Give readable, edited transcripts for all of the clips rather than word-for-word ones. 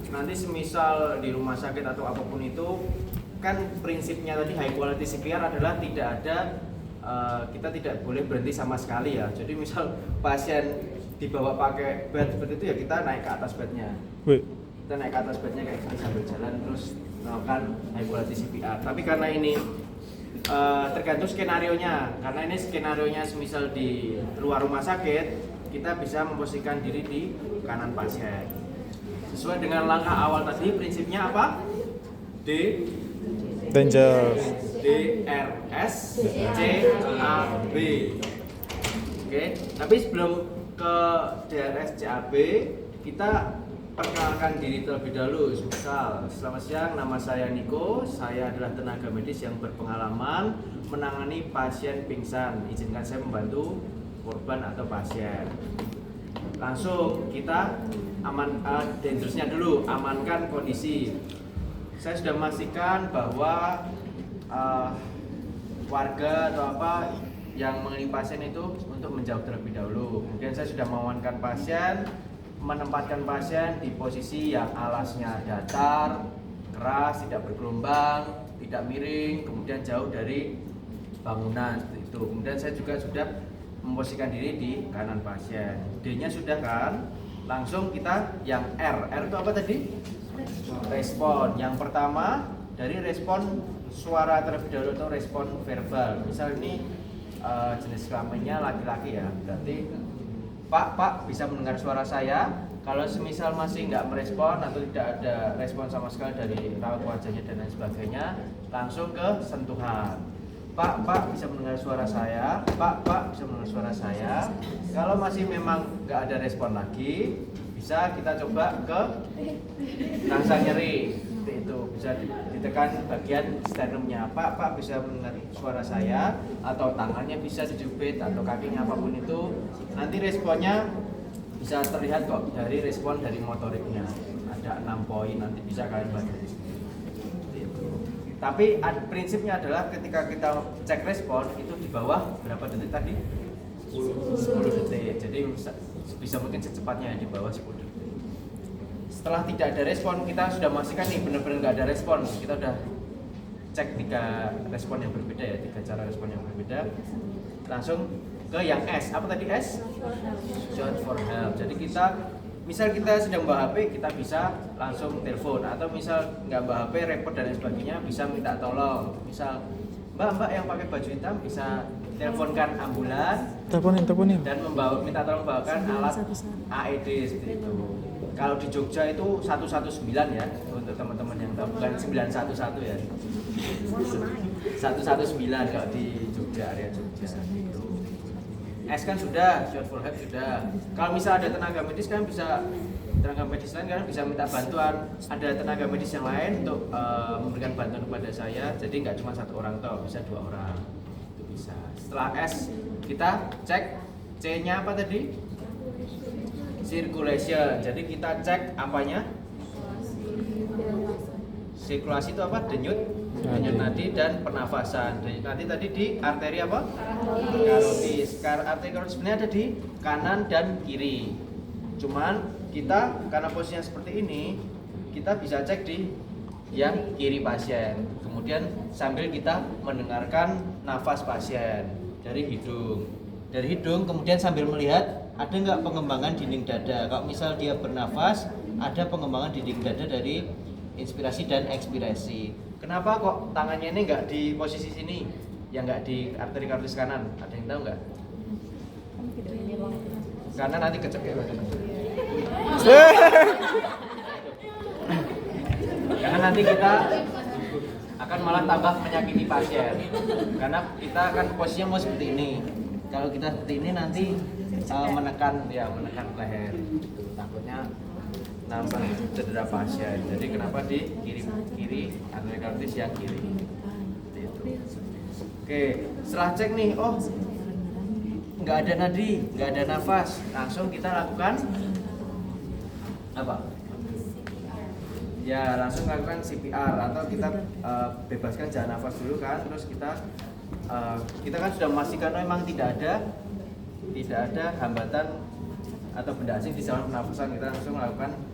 Cuman nanti semisal di rumah sakit atau apapun itu kan prinsipnya tadi high quality CPR adalah tidak ada kita tidak boleh berhenti sama sekali ya. Jadi misal pasien dibawa pakai bed seperti itu ya kita naik ke atas bednya. Kita naik ke atas bednya kayak gini sambil jalan terus melakukan high quality CPR. Tapi karena ini tergantung skenarionya. Karena ini skenarionya semisal di luar rumah sakit, kita bisa memposisikan diri di kanan pasien. Sesuai dengan langkah awal tadi, prinsipnya apa? Danger. DRS CAB. Oke, tapi sebelum ke DRS CAB, kita perkenalkan diri terlebih dahulu. Misal, selamat siang, nama saya Niko. Saya adalah tenaga medis yang berpengalaman menangani pasien pingsan. Izinkan saya membantu korban atau pasien. Langsung kita dangerousnya dulu, amankan kondisi. Saya sudah memastikan bahwa warga atau apa yang mengenai pasien itu untuk menjauh terlebih dahulu. Kemudian saya sudah mengamankan pasien, menempatkan pasien di posisi yang alasnya datar, keras, tidak bergelombang, tidak miring, kemudian jauh dari bangunan seperti itu. Kemudian saya juga sudah memposisikan diri di kanan pasien. D-nya sudah kan? Langsung kita yang R. R itu apa tadi? Respon. Yang pertama dari respon suara terlebih dahulu atau respon verbal. Misal ini jenis kelaminnya laki-laki ya. Berarti Pak bisa mendengar suara saya. Kalau semisal masih nggak merespon atau tidak ada respon sama sekali dari raut wajahnya dan lain sebagainya, langsung ke sentuhan. Pak bisa mendengar suara saya. Pak bisa mendengar suara saya. Kalau masih memang nggak ada respon lagi, bisa kita coba ke rasa nyeri. Seperti itu bisa ditekan bagian sternumnya. Pak bisa mendengar suara saya, atau tangannya bisa dijepit atau kakinya apapun itu. Nanti responnya bisa terlihat kok dari respon dari motoriknya. Ada 6 poin, nanti bisa kalian baca di sini. Tapi prinsipnya adalah ketika kita cek respon itu di bawah berapa detik tadi? 10 detik. Jadi bisa mungkin secepatnya di bawah 10 detik. Setelah tidak ada respon, kita sudah memastikan nih benar-benar nggak ada respon. Kita udah cek 3 respon yang berbeda ya, 3 cara respon yang berbeda. Langsung ke yang S. Apa tadi S? Shout for help. Jadi misal kita sedang bawa HP, kita bisa langsung telepon, atau misal nggak bawa HP, repot dan lain sebagainya, bisa minta tolong. Misal Mbak yang pakai baju hitam bisa teleponkan ambulans, teleponin dan minta tolong bawakan alat AED seperti itu. Kalau di Jogja itu 119 ya, untuk teman-teman yang tahu, bukan 911 ya. 119 kalau di Jogja, area Jogja. S kan sudah, shout for help sudah. Kalau misal ada tenaga medis kan bisa, tenaga medis lain kan bisa minta bantuan. Ada tenaga medis yang lain untuk memberikan bantuan kepada saya. Jadi nggak cuma 1 orang toh, bisa 2 orang. Itu bisa. Setelah S kita cek C-nya apa tadi? Circulation. Jadi kita cek apanya? Sirkulasi itu apa? Denyut nadi dan pernafasan. Denyut nadi tadi di arteri apa? Karotis. Arteri karotis sebenarnya ada di kanan dan kiri. Cuman kita karena posisinya seperti ini, kita bisa cek di yang kiri pasien. Kemudian sambil kita mendengarkan nafas pasien dari hidung. Dari hidung kemudian sambil melihat ada nggak pengembangan dinding dada. Kalau misal dia bernafas, ada pengembangan dinding dada dari inspirasi dan ekspirasi. Kenapa kok tangannya ini nggak di posisi sini, yang nggak di arteri karotis kanan? Ada yang tahu nggak? Karena nanti kecekek karena nanti kita akan malah tambah menyakiti pasien. Karena kita akan posisinya mau seperti ini. Kalau kita seperti ini nanti menekan leher. Takutnya nambah cedera pasien. Jadi kenapa di kiri arteri karotis yang kiri. Seperti itu. Oke, setelah cek nih, nggak ada nadi, nggak ada nafas, langsung kita lakukan apa? Ya langsung lakukan CPR atau kita bebaskan jalan nafas dulu kan, terus kita kan sudah memastikan memang tidak ada hambatan atau benda asing di saluran pernafasan. Kita langsung melakukan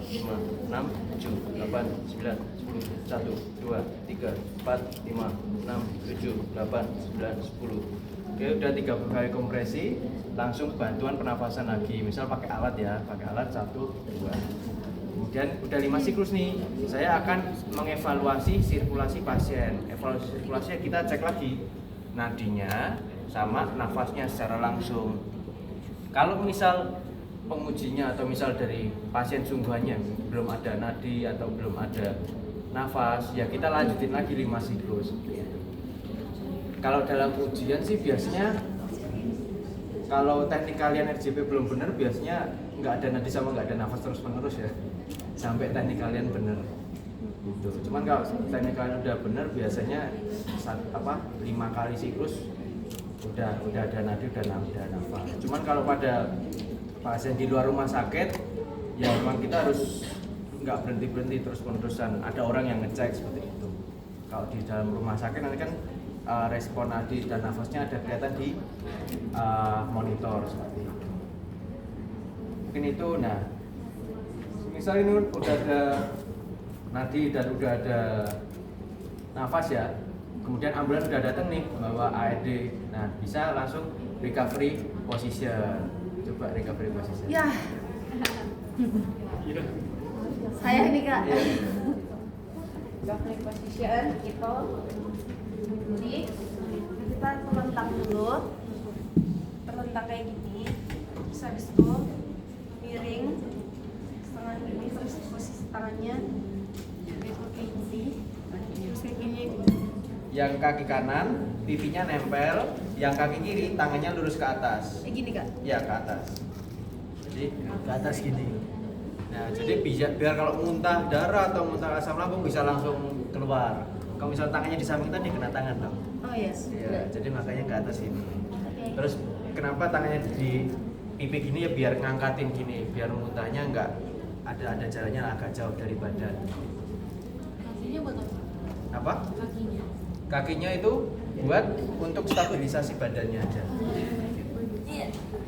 5, 6, 7, 8, 9, 10, 1, 2, 3, 4, 5, 6, 7, 8, 9, 10. Oke, udah 30 kali kompresi, langsung bantuan pernafasan lagi. Misal pakai alat ya, pakai alat 1, 2. Kemudian udah 5 siklus nih, saya akan mengevaluasi sirkulasi pasien. Evaluasi sirkulasi kita cek lagi nadinya sama nafasnya secara langsung. Kalau misal pengujinya atau misal dari pasien sungguhannya belum ada nadi atau belum ada nafas, ya kita lanjutin lagi 5 siklus. Kalau dalam ujian sih biasanya Kalau teknik kalian RJP belum benar, biasanya nggak ada nadi sama nggak ada nafas terus menerus ya, sampai teknik kalian benar. Gitu. Cuman kalau teknik kalian udah benar, biasanya 5 kali siklus udah ada nadi, udah nafas. Cuman kalau pada pasien di luar rumah sakit, ya memang kita harus nggak berhenti terus menerusan. Ada orang yang ngecek seperti itu. Kalau di dalam rumah sakit nanti kan respon nadi dan nafasnya ada kelihatan di monitor seperti itu. Mungkin itu. Nah, misal ini udah ada nadi dan udah ada nafas ya, kemudian ambulan udah datang nih bawa AED. Nah, bisa langsung recovery position. Coba recovery position. Ya. Saya ini Kak. Recovery position itu. Jadi kita terlentang dulu. Terlentang kayak gini. Terus habis itu miring setengah gini, terus posisi tangannya kayak gini. Terus kakinya gini. Yang kaki kanan pipinya nempel, yang kaki kiri tangannya lurus ke atas. Kayak gini Kak. Ya, ke atas. Jadi ke atas gini. Nah, jadi biar kalau muntah darah atau muntah asam lambung bisa langsung keluar. Kalau misal tangannya di samping tadi kena tangan dong. Oh yes. Ya, jadi makanya ke atas ini. Oke. Terus kenapa tangannya di pipi gini ya, biar ngangkatin gini, biar muntahnya nggak ada jalannya agak jauh dari badan. Kakinya buat apa? Apa? Kakinya. Kakinya itu buat untuk stabilisasi badannya aja. Iya.